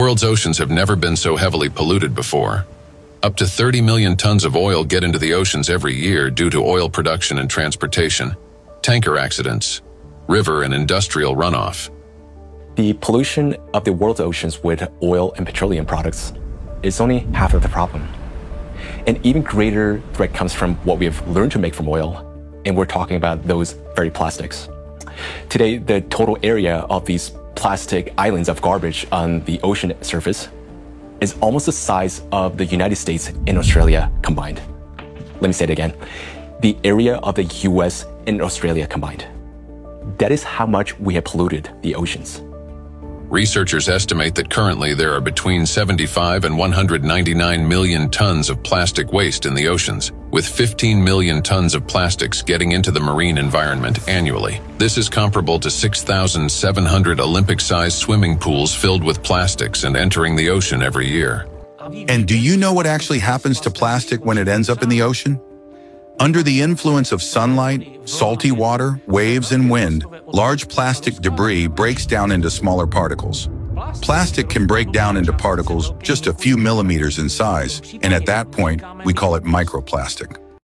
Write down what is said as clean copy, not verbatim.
World's oceans have never been so heavily polluted before. Up to 30 million tons of oil get into the oceans every year due to oil production and transportation, tanker accidents, river and industrial runoff. The pollution of the world's oceans with oil and petroleum products is only half of the problem. An even greater threat comes from what we have learned to make from oil, and we're talking about those very plastics. Today, the total area of these plastic islands of garbage on the ocean surface is almost the size of the United States and Australia combined. Let me say it again. The area of the US and Australia combined. That is how much we have polluted the oceans. Researchers estimate that currently there are between 75 and 199 million tons of plastic waste in the oceans, with 15 million tons of plastics getting into the marine environment annually. This is comparable to 6,700 Olympic-sized swimming pools filled with plastics and entering the ocean every year. And do you know what actually happens to plastic when it ends up in the ocean? Under the influence of sunlight, salty water, waves, and wind, large plastic debris breaks down into smaller particles. Plastic can break down into particles just a few millimeters in size, and at that point, we call it microplastic.